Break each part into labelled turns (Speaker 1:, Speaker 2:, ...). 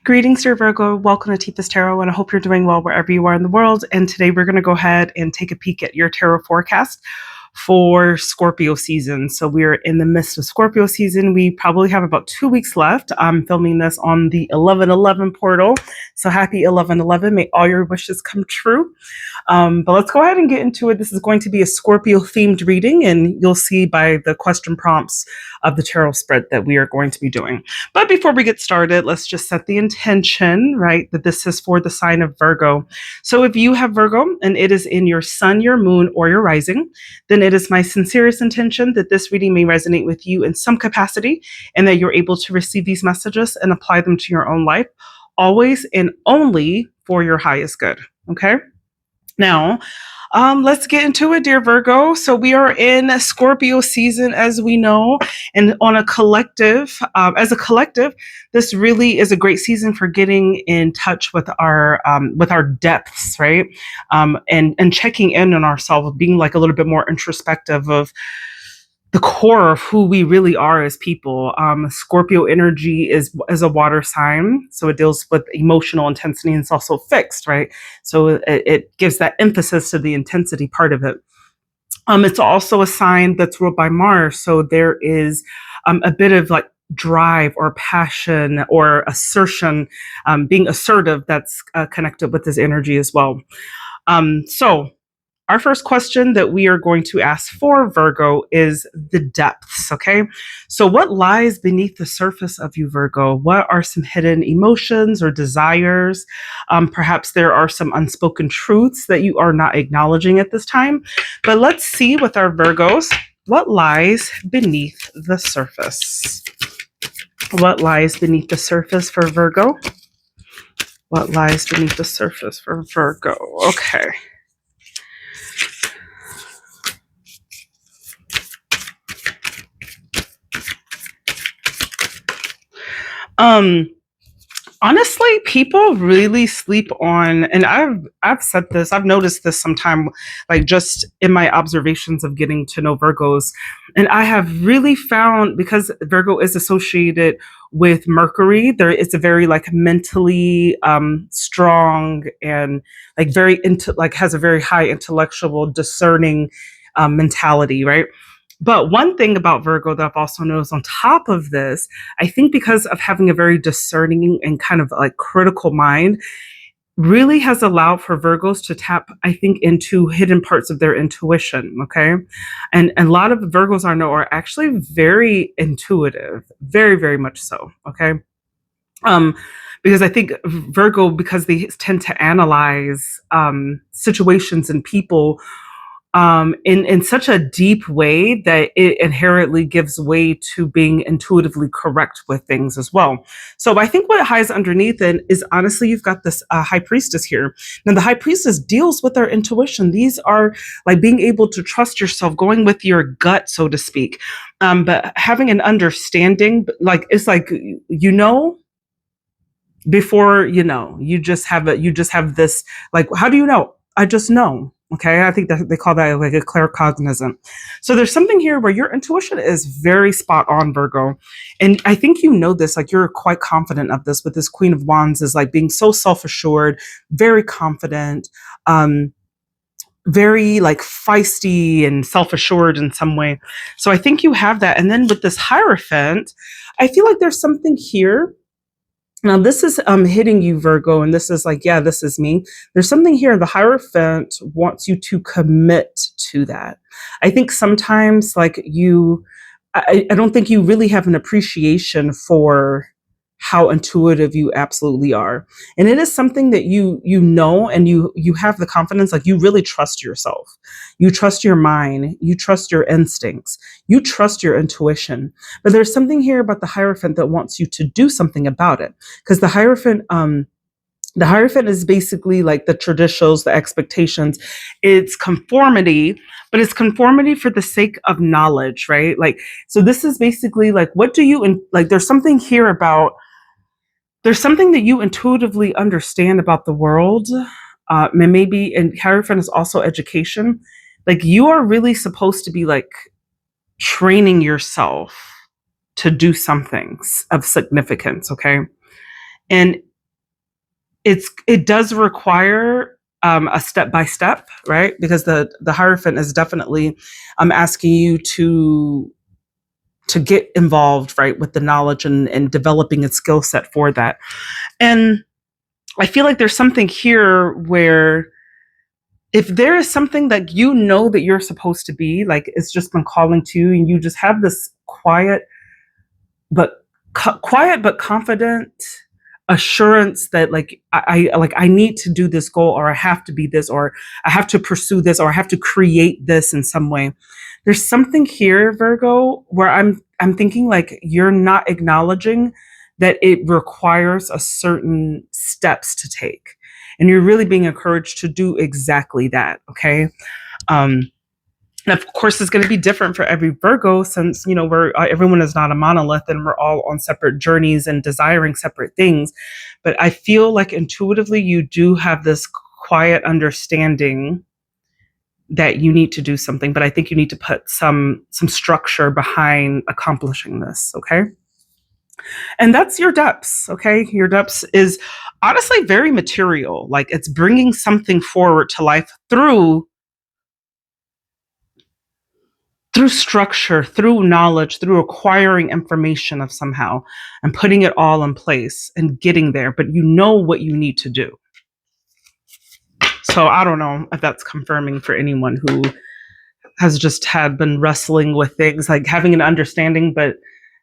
Speaker 1: Greetings, dear Virgo. Welcome to Teepus Tarot, and I hope you're doing well wherever you are in the world. And today we're going to go ahead and take a peek at your tarot forecast for Scorpio season. So we're in the midst of Scorpio season. We probably have about 2 weeks left. I'm filming this on the 11/11 portal. So happy 11/11. May all your wishes come true. But let's go ahead and get into it. This is going to be a Scorpio themed reading, and you'll see by the question prompts of the tarot spread that we are going to be doing. But before we get started, let's just set the intention, right? That this is for the sign of Virgo. So if you have Virgo and it is in your sun, your moon, or your rising, then it is my sincerest intention that this reading may resonate with you in some capacity and that you're able to receive these messages and apply them to your own life, always and only for your highest good. Okay? Now, let's get into it, dear Virgo. So we are in Scorpio season, as we know, and on a collective, as a collective, this really is a great season for getting in touch with our depths, right? And checking in on ourselves, being like a little bit more introspective of the core of who we really are as people. Scorpio energy is a water sign, so it deals with emotional intensity, and it's also fixed, right? So it gives that emphasis to the intensity part of it. It's also a sign that's ruled by Mars, so there is a bit of like drive or passion or assertion, being assertive, that's connected with this energy as well. So our first question that we are going to ask for Virgo is the depths, okay? So what lies beneath the surface of you, Virgo? What are some hidden emotions or desires? Perhaps there are some unspoken truths that you are not acknowledging at this time. But let's see with our Virgos, what lies beneath the surface? What lies beneath the surface for Virgo? What lies beneath the surface for Virgo? Okay. Honestly, people really sleep on, and I've said this, I've noticed this sometime, like just in my observations of getting to know Virgos, and I have really found, because Virgo is associated with Mercury, there it's a very like mentally strong and like very into like has a very high intellectual discerning mentality, right? But one thing about Virgo that I've also noticed on top of this, I think because of having a very discerning and kind of like critical mind, really has allowed for Virgos to tap, I think, into hidden parts of their intuition. Okay. And a lot of Virgos I know are actually very intuitive, very, very much so. Okay. Because I think Virgo, because they tend to analyze situations and people in such a deep way that it inherently gives way to being intuitively correct with things as well. So I think what hides underneath it is, honestly, you've got this high priestess here. Now the high priestess deals with our intuition. These are like being able to trust yourself, going with your gut, so to speak. But having an understanding, like it's like, you know, before you just have this, like, how do you know? I just know. Okay, I think that they call that like a claircognizant. So there's something here where your intuition is very spot on, Virgo. And I think you know this, like you're quite confident of this with this Queen of Wands, is like being so self-assured, very confident, very like feisty and self-assured in some way. So I think you have that. And then with this Hierophant, I feel like there's something here. Now this is hitting you, Virgo, and this is like, yeah, this is me. There's something here. The Hierophant wants you to commit to that. I think sometimes like I don't think you really have an appreciation for how intuitive you absolutely are. And it is something that you know, and you have the confidence, like you really trust yourself. You trust your mind, you trust your instincts, you trust your intuition. But there's something here about the Hierophant that wants you to do something about it. Because the Hierophant is basically like the traditions, the expectations. It's conformity, but it's conformity for the sake of knowledge, right? Like, so this is basically like, what do you, like, there's something here about, there's something that you intuitively understand about the world. Maybe, and Hierophant is also education. Like you are really supposed to be like training yourself to do something of significance. Okay. And it does require a step by step, right? Because the Hierophant is definitely asking you to get involved, right, with the knowledge and developing a skill set for that. And I feel like there's something here where if there is something that you know that you're supposed to be, like it's just been calling to you, and you just have this but quiet but confident assurance that I need to do this goal, or I have to be this, or I have to pursue this, or I have to create this in some way. There's something here, Virgo, where I'm thinking like you're not acknowledging that it requires a certain steps to take, and you're really being encouraged to do exactly that. Okay. um and of course, it's going to be different for every Virgo, since we're everyone is not a monolith, and we're all on separate journeys and desiring separate things. But I feel like intuitively, you do have this quiet understanding that you need to do something. But I think you need to put some structure behind accomplishing this. Okay, and that's your depths. Okay, your depths is honestly very material. Like it's bringing something forward to life through structure, through knowledge, through acquiring information of somehow and putting it all in place and getting there, but you know what you need to do. So I don't know if that's confirming for anyone who has just been wrestling with things, like having an understanding, but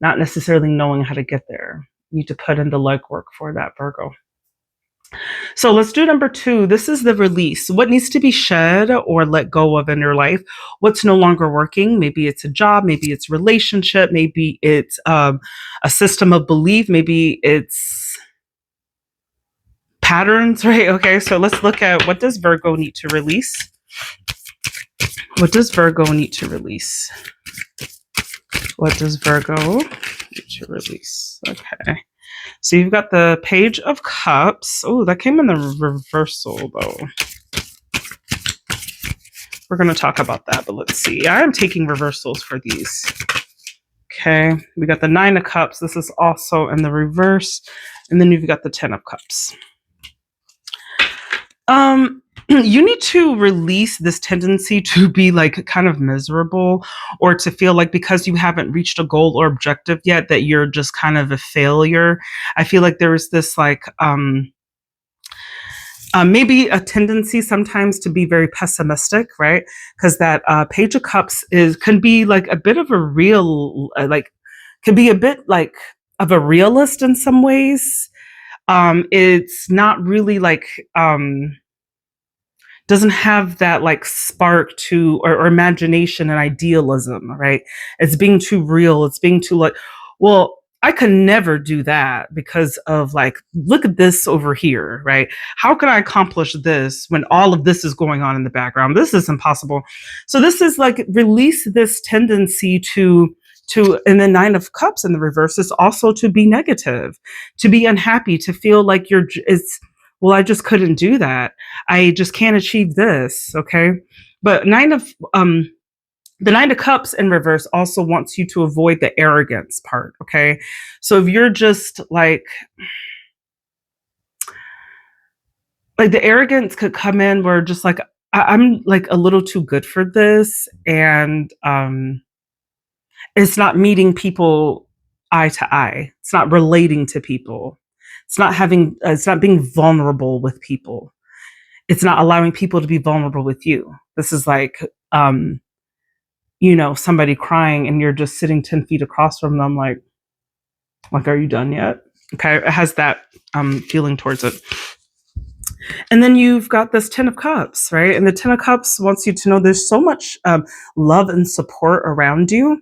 Speaker 1: not necessarily knowing how to get there. You need to put in the legwork for that, Virgo. So let's do number 2. This is the release. What needs to be shed or let go of in your life? What's no longer working? Maybe it's a job. Maybe it's relationship. Maybe it's a system of belief. Maybe it's patterns, right? Okay, so let's look at what does Virgo need to release? What does Virgo need to release? What does Virgo need to release? Okay. So you've got the Page of Cups. Oh, that came in the reversal, though. We're going to talk about that, but let's see. I am taking reversals for these. Okay, we got the Nine of Cups. This is also in the reverse. And then you've got the Ten of Cups. You need to release this tendency to be like kind of miserable, or to feel like because you haven't reached a goal or objective yet that you're just kind of a failure. I feel like there is this like maybe a tendency sometimes to be very pessimistic, right? Because that Page of Cups can be like a bit of a real can be a bit like of a realist in some ways. It's not really like doesn't have that like spark to or imagination and idealism, right? It's being too real. It's being too like, well, I could never do that because of like, look at this over here, right? How can I accomplish this when all of this is going on in the background? This is impossible. So this is like release this tendency to and the Nine of Cups in the reverse is also to be negative, to be unhappy, to feel like well, I just couldn't do that. I just can't achieve this. Okay. But the Nine of Cups in reverse also wants you to avoid the arrogance part. Okay. So if you're just like the arrogance could come in where just like, I'm like a little too good for this. And it's not meeting people eye to eye. It's not relating to people. It's not being vulnerable with people. It's not allowing people to be vulnerable with you. This is like, somebody crying and you're just sitting 10 feet across from them. Like, are you done yet? Okay. It has that feeling towards it. And then you've got this Ten of Cups, right? And the Ten of Cups wants you to know there's so much love and support around you.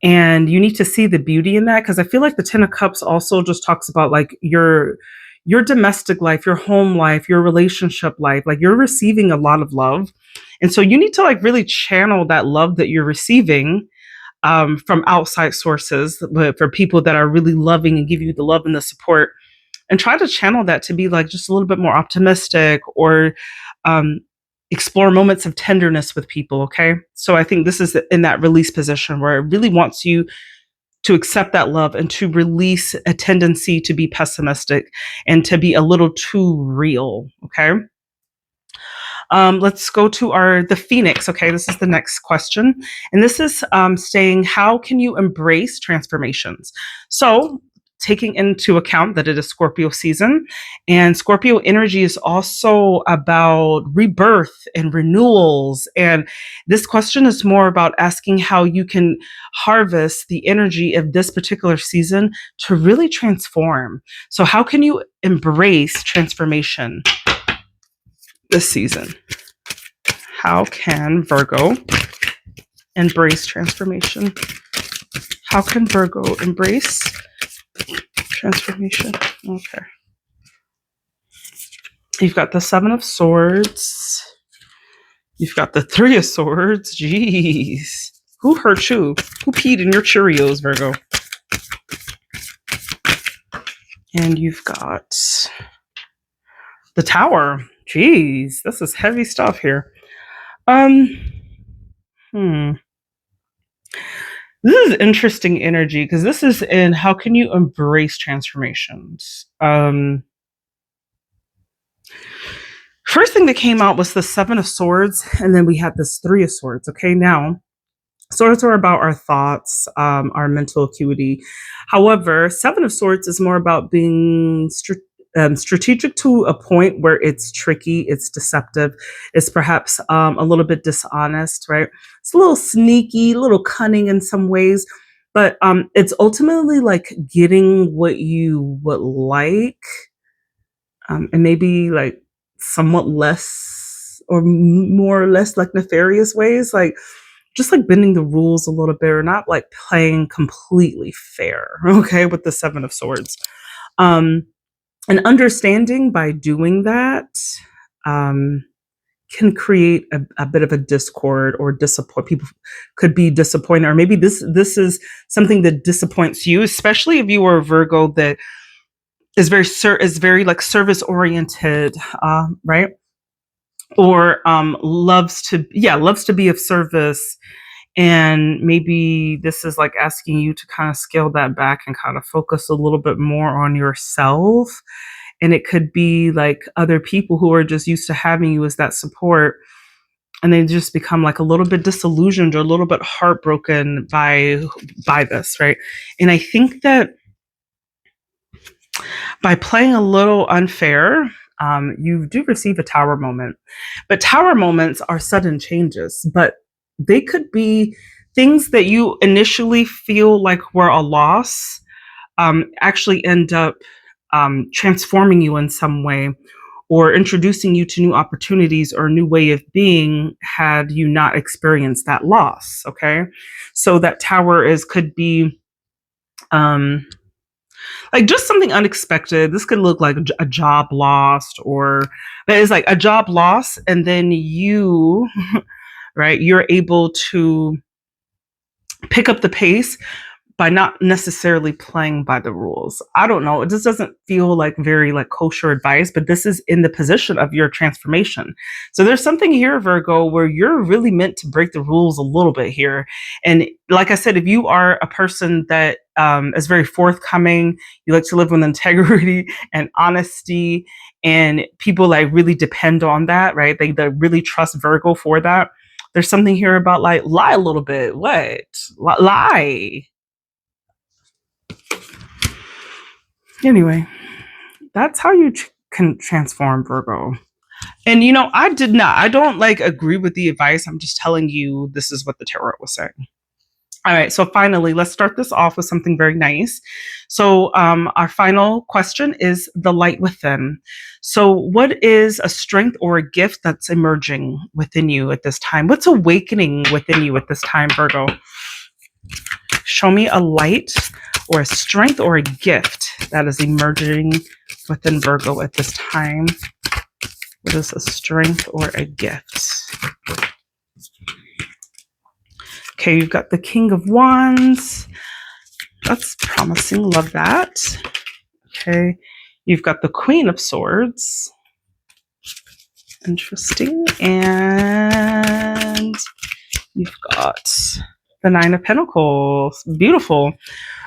Speaker 1: And you need to see the beauty in that, because I feel like the Ten of Cups also just talks about like your domestic life, your home life, your relationship life. Like you're receiving a lot of love. And so you need to like really channel that love that you're receiving from outside sources, but for people that are really loving and give you the love and the support, and try to channel that to be like just a little bit more optimistic, or explore moments of tenderness with people. Okay. So I think this is in that release position where it really wants you to accept that love and to release a tendency to be pessimistic and to be a little too real. Okay. Let's go to the Phoenix. Okay, this is the next question, and this is saying, how can you embrace transformations? So, taking into account that it is Scorpio season, and Scorpio energy is also about rebirth and renewals. And this question is more about asking how you can harvest the energy of this particular season to really transform. So, how can you embrace transformation this season? How can Virgo embrace transformation? How can Virgo embrace transformation? Okay. You've got the Seven of Swords. You've got the Three of Swords. Jeez. Who hurt you? Who peed in your Cheerios, Virgo? And you've got the Tower. Jeez, this is heavy stuff here. This is interesting energy because this is in how can you embrace transformations. First thing that came out was the Seven of Swords, and then we had this Three of Swords. Okay, now swords are about our thoughts, our mental acuity. However, Seven of Swords is more about being strategic to a point where it's tricky, it's deceptive, it's perhaps a little bit dishonest, right? It's a little sneaky, a little cunning in some ways, but it's ultimately like getting what you would like, and maybe like somewhat less or more or less like nefarious ways, like just like bending the rules a little bit or not like playing completely fair, okay, with the Seven of Swords. And understanding by doing that can create a bit of a discord or disappoint. People could be disappointed, or maybe this is something that disappoints you, especially if you are a Virgo that is very like service oriented, right? Or loves to be of service. And maybe this is like asking you to kind of scale that back and kind of focus a little bit more on yourself. And it could be like other people who are just used to having you as that support, and they just become like a little bit disillusioned or a little bit heartbroken by this, right? And I think that by playing a little unfair, you do receive a Tower moment. But Tower moments are sudden changes, but they could be things that you initially feel like were a loss, actually end up transforming you in some way or introducing you to new opportunities or a new way of being had you not experienced that loss. Okay. So that Tower could be like just something unexpected. This could look like a job lost, or that is like a job loss. And then you, right, you're able to pick up the pace by not necessarily playing by the rules. I don't know. It just doesn't feel like very like kosher advice, but this is in the position of your transformation. So there's something here, Virgo, where you're really meant to break the rules a little bit here. And like I said, if you are a person that is very forthcoming, you like to live with integrity and honesty, and people like really depend on that, right? They really trust Virgo for that. There's something here about like lie a little bit. What? Lie. Anyway, that's how you can transform, Virgo. And I don't like agree with the advice. I'm just telling you this is what the tarot was saying. All right, so finally, let's start this off with something very nice. So our final question is the light within. So what is a strength or a gift that's emerging within you at this time? What's awakening within you at this time, Virgo? Show me a light or a strength or a gift that is emerging within Virgo at this time. What is a strength or a gift? Okay, you've got the King of Wands. That's promising. Love that. Okay, you've got the Queen of Swords. Interesting. And you've got The Nine of Pentacles. Beautiful.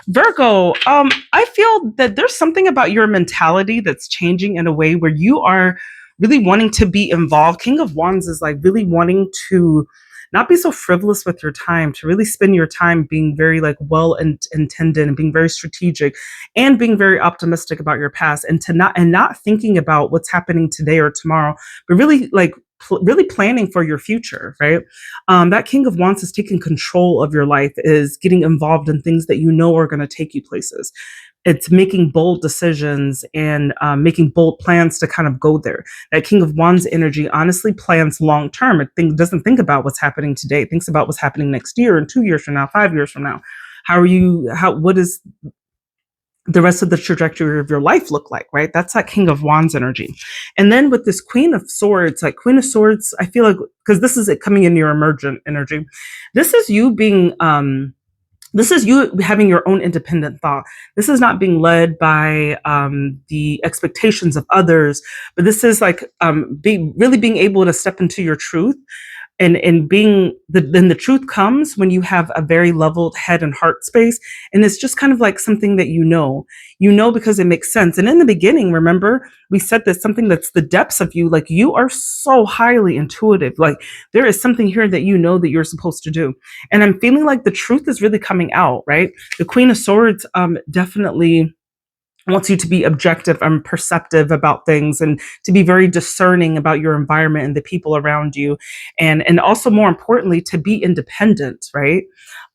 Speaker 1: Virgo, I feel that there's something about your mentality that's changing in a way where you are really wanting to be involved. King of Wands is like really wanting to not be so frivolous with your time, to really spend your time being very like well intended and being very strategic and being very optimistic about your past, and to not thinking about what's happening today or tomorrow, but really like really planning for your future, right? That King of Wands is taking control of your life, is getting involved in things that you know are going to take you places. It's making bold decisions and making bold plans to kind of go there. That King of Wands energy honestly plans long term. Doesn't think about what's happening today. It thinks about what's happening next year and 2 years from now, 5 years from now. What is the rest of the trajectory of your life look like, right? That's that King of Wands energy. And then with this Queen of Swords, like Queen of Swords, I feel like, because this is it coming in your emergent energy, this is you being, this is you having your own independent thought. This is not being led by the expectations of others, but this is like really being able to step into your truth. And being then the truth comes when you have a very leveled head and heart space, and it's just kind of like something that you know because it makes sense. And in the beginning, remember we said that something that's the depths of you, like you are so highly intuitive, like there is something here that you know that you're supposed to do. And I'm feeling like the truth is really coming out, right? The Queen of Swords definitely wants you to be objective and perceptive about things, and to be very discerning about your environment and the people around you, and also more importantly to be independent, right?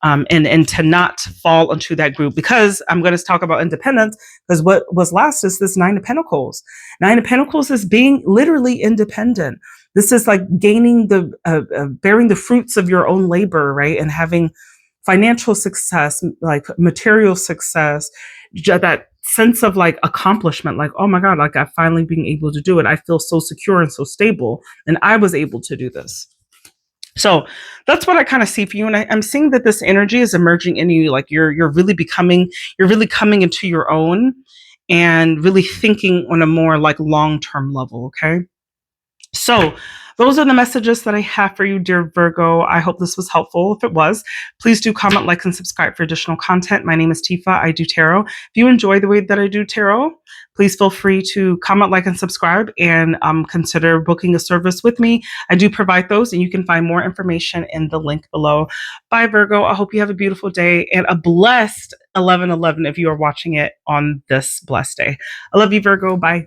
Speaker 1: And to not fall into that group, because I'm going to talk about independence, because what was last is this Nine of Pentacles. Nine of Pentacles is being literally independent. This is like gaining bearing the fruits of your own labor, right? And having financial success, like material success, that sense of like accomplishment, like, oh my God, like I finally being able to do it. I feel so secure and so stable, and I was able to do this. So that's what I kind of see for you. And I'm seeing that this energy is emerging in you. Like you're really coming into your own, and really thinking on a more like long-term level. Okay. So those are the messages that I have for you, dear Virgo. I hope this was helpful. If it was, please do comment, like, and subscribe for additional content. My name is Tifa. I do tarot. If you enjoy the way that I do tarot, please feel free to comment, like, and subscribe, and consider booking a service with me. I do provide those, and you can find more information in the link below. Bye, Virgo. I hope you have a beautiful day and a blessed 11/11 if you are watching it on this blessed day. I love you, Virgo. Bye.